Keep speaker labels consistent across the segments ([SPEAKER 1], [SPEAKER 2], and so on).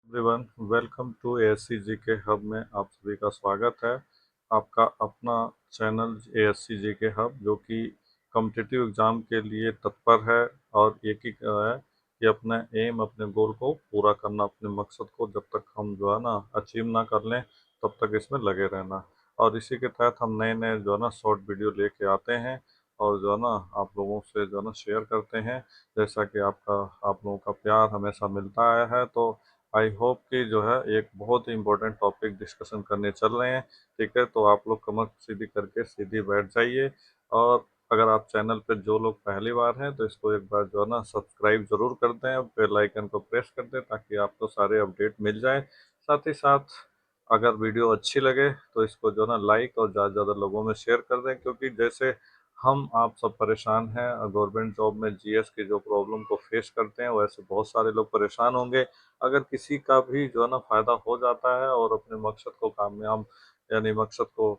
[SPEAKER 1] Everyone, welcome to ASC GK hub में आप सभी का स्वागत है। आपका अपना चैनल एएससी जीके हब जो कि कॉम्पिटिटिव एग्ज़ाम के लिए तत्पर है और एक ही है कि अपने एम अपने गोल को पूरा करना, अपने मकसद को जब तक हम जो है ना अचीव ना कर लें तब तक इसमें लगे रहना। और इसी के तहत हम नए नए जो है ना शॉर्ट वीडियो लेके आते हैं और जो है ना आप लोगों से जो है ना शेयर करते हैं। जैसा कि आप लोगों का प्यार हमेशा मिलता आया है, तो आई होप कि जो है एक बहुत ही इम्पोर्टेंट टॉपिक डिस्कशन करने चल रहे हैं। ठीक है, तो आप लोग कमर सीधी करके सीधी बैठ जाइए। और अगर आप चैनल पे जो लोग पहली बार हैं तो इसको एक बार जो है ना सब्सक्राइब जरूर कर दें, बेल आइकन को प्रेस कर दें ताकि आपको सारे अपडेट मिल जाए। साथ ही साथ अगर वीडियो अच्छी लगे तो इसको जो है ना लाइक और ज़्यादा से ज़्यादा लोगों में शेयर कर दें, क्योंकि जैसे हम आप सब परेशान हैं गवर्नमेंट जॉब में जीएस की जो प्रॉब्लम को फेस करते हैं, वैसे बहुत सारे लोग परेशान होंगे। अगर किसी का भी जो है ना फ़ायदा हो जाता है और अपने मकसद को कामयाब यानी मकसद को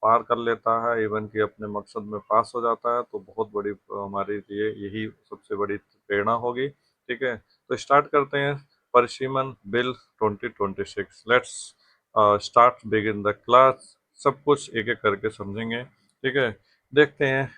[SPEAKER 1] पार कर लेता है, इवन कि अपने मकसद में पास हो जाता है, तो बहुत बड़ी हमारे लिए यही सबसे बड़ी प्रेरणा होगी। ठीक है, तो स्टार्ट करते हैं। परिसीमन bill 2026, let's start begin the class. सब कुछ एक एक करके समझेंगे। ठीक है, देखते हैं।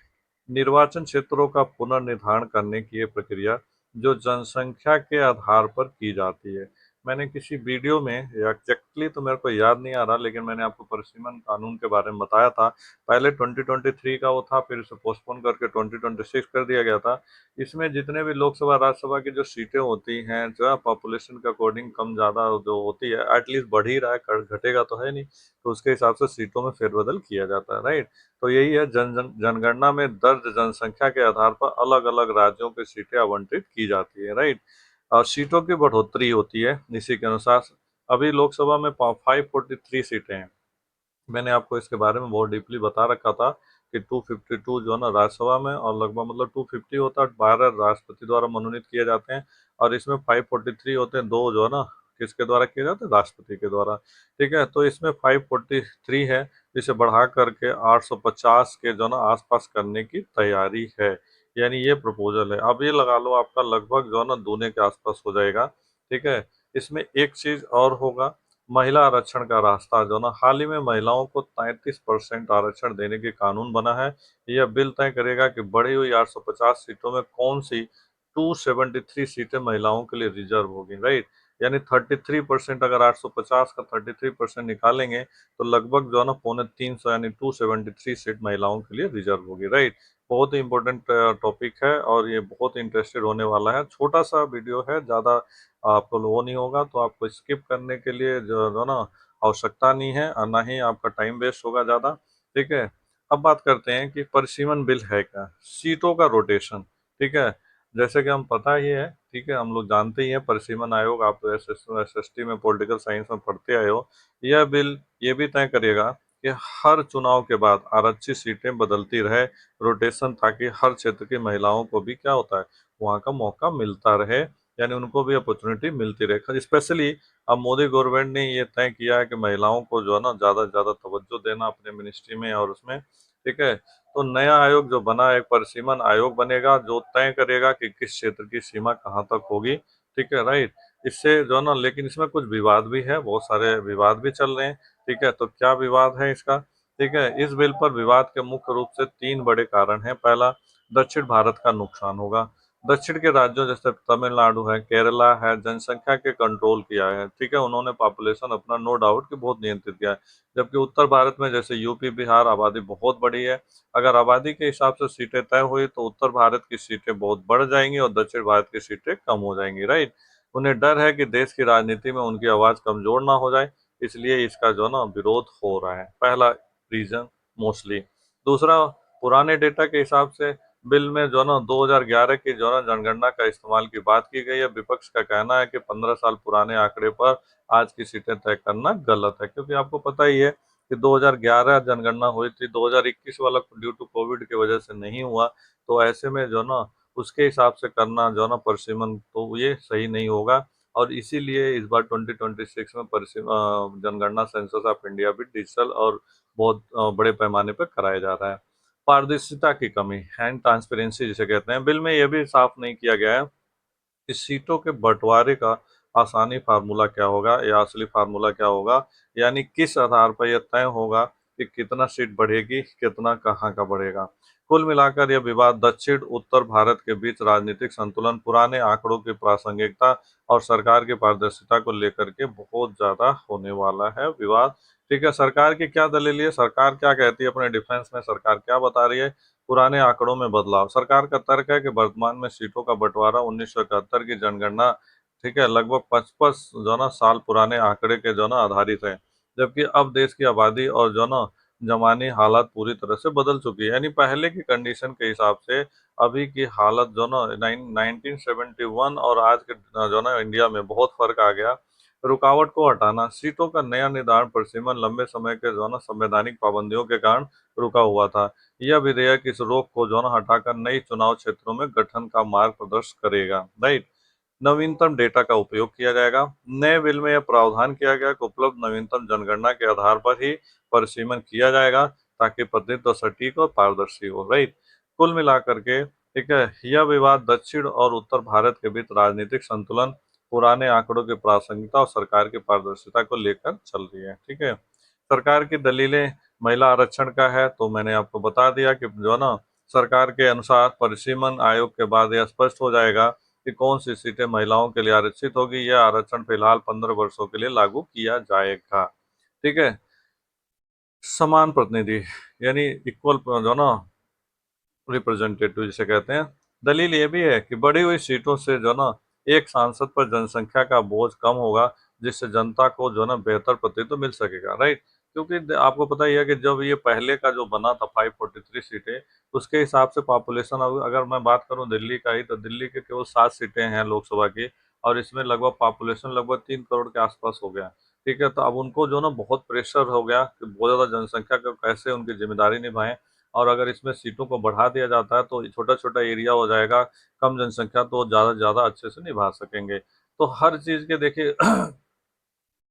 [SPEAKER 1] निर्वाचन क्षेत्रों का पुनर्निर्धारण करने की ये प्रक्रिया जो जनसंख्या के आधार पर की जाती है। मैंने किसी वीडियो में एग्जैक्टली तो मेरे को याद नहीं आ रहा, लेकिन मैंने आपको परिसीमन कानून के बारे में बताया था। पहले 2023 का वो था, फिर उसे पोस्टपोन करके 2026 कर दिया गया था। इसमें जितने भी लोकसभा राज्यसभा की जो सीटें होती हैं, जो है पॉपुलेशन के अकॉर्डिंग कम ज़्यादा जो होती है, एटलीस्ट बढ़ ही रहा है, घटेगा तो है नहीं, तो उसके हिसाब से सीटों में फेरबदल किया जाता है। राइट, तो यही है जनगणना में दर्ज जनसंख्या के आधार पर अलग अलग राज्यों की सीटें आवंटित की जाती है। राइट, और सीटों की बढ़ोतरी होती है इसी के अनुसार। अभी लोकसभा में 543 सीटें हैं। मैंने आपको इसके बारे में बहुत डीपली बता रखा था कि 252 जो है ना राज्यसभा में, और लगभग मतलब 250 होता है, 12 राष्ट्रपति द्वारा मनोनीत किए जाते हैं। और इसमें 543 होते हैं, दो जो है ना किसके द्वारा किए जाते हैं, राष्ट्रपति के द्वारा। ठीक है, तो इसमें 543 है, जिसे बढ़ा करके 850 के जो है ना आसपास करने की तैयारी है। यानी ये प्रपोजल है। अब ये लगा लो आपका लगभग जो है ना दूने के आसपास हो जाएगा। ठीक है, इसमें एक चीज और होगा, महिला आरक्षण का रास्ता जो ना, हाल ही में महिलाओं को 33% आरक्षण देने के कानून बना है। यह बिल तय करेगा कि बढ़ी हुई 850 सीटों में कौन सी 273 सीटें महिलाओं के लिए रिजर्व होगी। राइट, यानी 33%, अगर 850 का 33% निकालेंगे तो लगभग जो है ना 350 यानी 273 सीट महिलाओं के लिए रिजर्व होगी। राइट, बहुत ही इंपॉर्टेंट टॉपिक है और ये बहुत इंटरेस्टेड होने वाला है। छोटा सा वीडियो है, ज़्यादा आपको वो नहीं होगा, तो आपको स्किप करने के लिए जो ना आवश्यकता नहीं है, और ना ही आपका टाइम वेस्ट होगा ज़्यादा। ठीक है, अब बात करते हैं कि परिसीमन बिल है क्या। सीटों का रोटेशन। ठीक है, जैसे कि हम पता ही है, ठीक है, हम लोग जानते ही हैं परिसीमन आयोग, आप तो एसएसटी में पॉलिटिकल साइंस में पढ़ते आए हो। यह बिल ये भी तय करेगा कि हर चुनाव के बाद आरक्षित सीटें बदलती रहे, रोटेशन, ताकि हर क्षेत्र की महिलाओं को भी क्या होता है, वहाँ का मौका मिलता रहे, यानी उनको भी अपॉर्चुनिटी मिलती रहे। स्पेशली अब मोदी गवर्नमेंट ने ये तय किया है कि महिलाओं को जो है ना ज़्यादा से ज़्यादा तवज्जो देना अपने मिनिस्ट्री में और उसमें। ठीक है, तो नया आयोग जो बना, एक परिसीमन आयोग बनेगा जो तय करेगा कि किस क्षेत्र की सीमा कहाँ तक होगी। ठीक है, राइट, इससे जो है ना, लेकिन इसमें कुछ विवाद भी है, बहुत सारे विवाद भी चल रहे हैं। ठीक है, तो क्या विवाद है इसका। ठीक है, इस बिल पर विवाद के मुख्य रूप से तीन बड़े कारण हैं। पहला, दक्षिण भारत का नुकसान होगा। दक्षिण के राज्यों जैसे तमिलनाडु है, केरला है, जनसंख्या के कंट्रोल किया है। ठीक है, उन्होंने पॉपुलेशन अपना नो डाउट कि बहुत नियंत्रित किया है। जबकि उत्तर भारत में जैसे यूपी बिहार आबादी बहुत बड़ी है। अगर आबादी के हिसाब से सीटें तय हुई तो उत्तर भारत की सीटें बहुत बढ़ जाएंगी और दक्षिण भारत की सीटें कम हो जाएंगी। राइट, उन्हें डर है कि देश की राजनीति में उनकी आवाज कमजोर ना हो जाए, इसलिए इसका जो ना विरोध हो रहा है। पहला रीजन मोस्टली। दूसरा, पुराने डेटा के हिसाब से बिल में जो ना 2011 की जो ना जनगणना का इस्तेमाल की बात की गई है। विपक्ष का कहना है कि 15 साल पुराने आंकड़े पर आज की सीटें तय करना गलत है, क्योंकि आपको पता ही है कि 2011 जनगणना हुई थी, 2021 वाला ड्यू टू कोविड की वजह से नहीं हुआ। तो ऐसे में जो ना उसके हिसाब से करना जो ना परिसीमन, तो ये सही नहीं होगा। और इसीलिए इस बार 2026 में जनगणना सेंसस ऑफ इंडिया भी डिजिटल और बहुत बड़े पैमाने पर कराया जा रहा है। पारदर्शिता की कमी एंड ट्रांसपेरेंसी जिसे कहते हैं, बिल में यह भी साफ नहीं किया गया है कि सीटों के बंटवारे का आसानी फार्मूला क्या होगा या असली फार्मूला क्या होगा, यानी किस आधार पर यह तय होगा कि कितना सीट बढ़ेगी, कितना कहाँ का बढ़ेगा। कुल मिलाकर यह विवाद दक्षिण उत्तर भारत के बीच राजनीतिक संतुलन, पुराने आंकड़ों की प्रासंगिकता और सरकार की पारदर्शिता को लेकर के बहुत ज्यादा होने वाला है विवाद। ठीक है, सरकार की क्या दलील है, सरकार क्या कहती है अपने डिफेंस में, सरकार क्या बता रही है। पुराने आंकड़ों में बदलाव, सरकार का तर्क है कि वर्तमान में सीटों का बंटवारा 1971 की जनगणना, ठीक है, लगभग 55 जो ना साल पुराने आंकड़े के जो ना आधारित है, जबकि अब देश की आबादी और जो ना जमानी हालत पूरी तरह से बदल चुकी है। यानी पहले की कंडीशन के हिसाब से अभी की हालत जो ना 1971 और आज के जो ना इंडिया में बहुत फर्क आ गया। रुकावट को हटाना, सीटों का नया निर्धारण परिसीमन लंबे समय के जो ना संवैधानिक पाबंदियों के कारण रुका हुआ था। यह विधेयक इस रोक को जो ना हटाकर नई चुनाव क्षेत्रों में गठन का मार्ग प्रदर्शित करेगा। राइट। नवीनतम डेटा का उपयोग किया जाएगा। नए बिल में यह प्रावधान किया गया कि उपलब्ध नवीनतम जनगणना के आधार पर ही परिसीमन किया जाएगा, ताकि प्रतिनिधित्व सटीक और पारदर्शी हो। राइट। कुल मिलाकर के, ठीक है, यह विवाद दक्षिण और उत्तर भारत के बीच राजनीतिक संतुलन, पुराने आंकड़ों की प्रासंगिकता और सरकार की पारदर्शिता को लेकर चल रही है। ठीक है, सरकार की दलीलें महिला आरक्षण का है, तो मैंने आपको बता दिया कि जो ना सरकार के अनुसार परिसीमन आयोग के बाद यह स्पष्ट हो जाएगा कि कौन सी सीटें महिलाओं के लिए आरक्षित होगी। यह आरक्षण फिलहाल 15 वर्षों के लिए लागू किया जाएगा। ठीक है, समान प्रतिनिधि, यानी इक्वल जो ना रिप्रेजेंटेटिव जिसे कहते हैं। दलील ये भी है कि बढ़ी हुई सीटों से जो ना एक सांसद पर जनसंख्या का बोझ कम होगा, जिससे जनता को जो ना बेहतर प्रतिनिधित्व मिल सकेगा। राइट। क्योंकि आपको पता ही है कि जब ये पहले का जो बना था 543 सीटें, उसके हिसाब से पॉपुलेशन, अगर मैं बात करूं दिल्ली का ही, तो दिल्ली के केवल 7 सीटें हैं लोकसभा की, और इसमें लगभग पॉपुलेशन लगभग 3 करोड़ के आसपास हो गया। ठीक है, तो अब उनको जो ना बहुत प्रेशर हो गया कि बहुत ज्यादा जनसंख्या को कैसे उनकी जिम्मेदारी निभाएं। और अगर इसमें सीटों को बढ़ा दिया जाता है तो छोटा छोटा एरिया हो जाएगा, कम जनसंख्या, तो ज़्यादा से ज़्यादा अच्छे से निभा सकेंगे। तो हर चीज़ के देखिए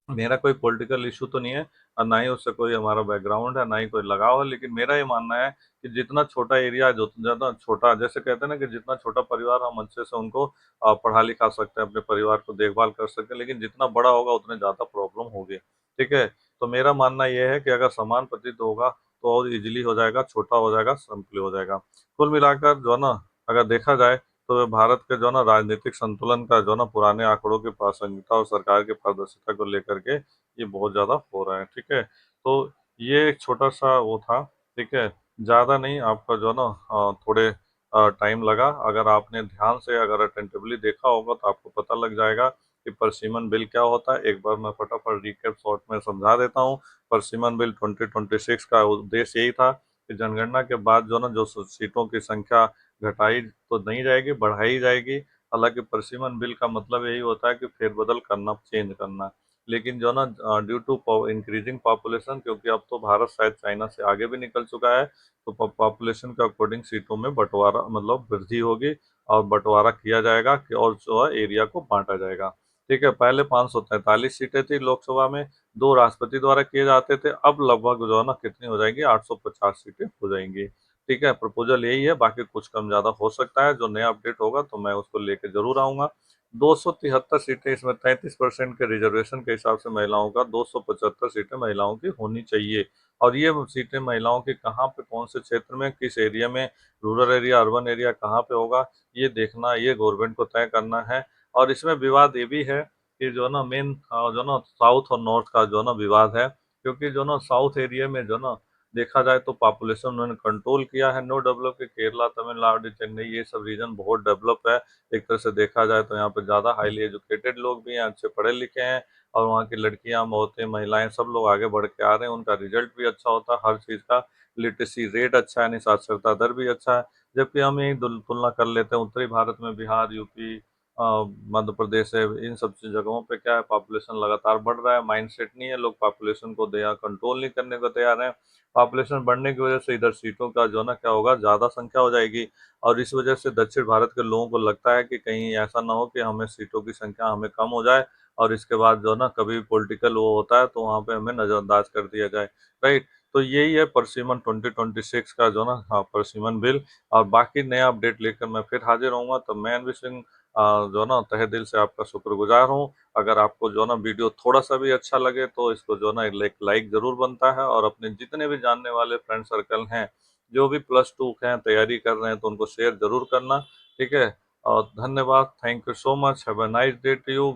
[SPEAKER 1] मेरा कोई पॉलिटिकल इशू तो नहीं है, और ना ही उससे कोई हमारा बैकग्राउंड है, ना ही कोई लगाव है, लेकिन मेरा ये मानना है कि जितना छोटा एरिया है, जो ज़्यादा छोटा, जैसे कहते हैं ना कि जितना छोटा परिवार हम अच्छे से उनको पढ़ा लिखा सकते हैं, अपने परिवार को देखभाल कर सकते हैं, लेकिन जितना बड़ा होगा उतने ज़्यादा प्रॉब्लम होगी। ठीक है, तो मेरा मानना ये है कि अगर समान प्रतीत होगा तो और इजीली हो जाएगा, छोटा हो जाएगा, सिंपली हो जाएगा। कुल मिलाकर जो है ना, अगर देखा जाए तो भारत के जो ना राजनीतिक संतुलन का जो ना पुराने आंकड़ों की प्रासंगिकता और सरकार की पारदर्शिता को लेकर के ये बहुत ज्यादा हो रहा है। ठीक है, तो ये एक छोटा सा वो था। ठीक है, ज्यादा नहीं, आपका जो ना थोड़े टाइम लगा। अगर आपने ध्यान से, अगर अटेंटिवली देखा होगा तो आपको पता लग जाएगा कि परसिमन बिल क्या होता है। एक बार मैं फटाफट रिकैप शॉर्ट में समझा देता हूँ। परसिमन बिल 2026 का उद्देश्य यही था कि जनगणना के बाद जो ना जो सीटों की संख्या घटाई तो नहीं जाएगी, बढ़ाई जाएगी। हालांकि परसिमन बिल का मतलब यही होता है कि फेरबदल करना, चेंज करना। लेकिन जो ना ड्यू टू इंक्रीजिंग पॉपुलेशन, क्योंकि अब तो भारत शायद चाइना से आगे भी निकल चुका है, तो पॉपुलेशन के अकॉर्डिंग सीटों में बंटवारा, मतलब वृद्धि होगी और बंटवारा किया जाएगा कि और जो है एरिया को बांटा जाएगा। ठीक है, पहले 543 सीटें थी लोकसभा में, 2 राष्ट्रपति द्वारा किए जाते थे। अब लगभग जो है ना कितनी हो जाएंगी, 850 सीटें हो जाएंगी। ठीक है, प्रपोजल यही है, बाकी कुछ कम ज्यादा हो सकता है। जो नया अपडेट होगा तो मैं उसको लेके जरूर आऊंगा। 273 सीटें, इसमें 33% के रिजर्वेशन के हिसाब से महिलाओं का, 275 सीटें महिलाओं की होनी चाहिए। और ये सीटें महिलाओं की कहाँ पे, कौन से क्षेत्र में, किस एरिया में, रूरल एरिया, अर्बन एरिया कहाँ पे होगा, ये देखना, ये गवर्नमेंट को तय करना है। और इसमें विवाद ये भी है कि जो ना मेन जो ना साउथ और नॉर्थ का जो ना विवाद है, क्योंकि जो ना साउथ एरिया में जो ना देखा जाए तो पॉपुलेशन उन्होंने कंट्रोल किया है। नो डेवलप के केरला, तमिलनाडु, चेन्नई, ये सब रीजन बहुत डेवलप है। एक तरह से देखा जाए तो यहाँ पे ज़्यादा हाईली एजुकेटेड लोग भी हैं, अच्छे पढ़े लिखे हैं, और वहाँ की लड़कियाँ, औरतें, महिलाएं, सब लोग आगे बढ़ के आ रहे हैं। उनका रिजल्ट भी अच्छा होता है, हर चीज़ का लिटरेसी रेट अच्छा है, यानी साक्षरता दर भी अच्छा है। जबकि हम यही तुलना कर लेते हैं उत्तरी भारत में, बिहार, यूपी, मध्य प्रदेश है, इन सब जगहों पे क्या है, पॉपुलेशन लगातार बढ़ रहा है। माइंडसेट नहीं है, लोग पॉपुलेशन को दया कंट्रोल नहीं करने को तैयार हैं। पॉपुलेशन बढ़ने की वजह से इधर सीटों का जो ना क्या होगा, ज़्यादा संख्या हो जाएगी। और इस वजह से दक्षिण भारत के लोगों को लगता है कि कहीं ऐसा ना हो कि हमें सीटों की संख्या हमें कम हो जाए, और इसके बाद जो ना कभी पॉलिटिकल वो होता है तो वहाँ पे हमें नज़रअंदाज कर दिया जाए। राइट। तो यही है परसिमन 2026 का जो ना, हाँ, परसिमन बिल। और बाकी नया अपडेट लेकर मैं फिर हाजिर होऊंगा। तो मैं विशिंग जो ना तहे दिल से आपका शुक्रगुजार हूँ। अगर आपको जो ना वीडियो थोड़ा सा भी अच्छा लगे तो इसको जो ना एक लाइक जरूर बनता है, और अपने जितने भी जानने वाले फ्रेंड सर्कल हैं जो भी +2 हैं, तैयारी कर रहे हैं, तो उनको शेयर जरूर करना। ठीक है। और धन्यवाद, thank you so much, have a nice day to you.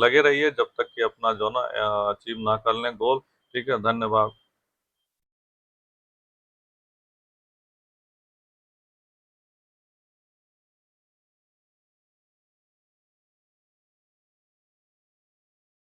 [SPEAKER 1] लगे रहिए जब तक कि अपना जो ना अचीव ना कर लें गोल। ठीक है, धन्यवाद।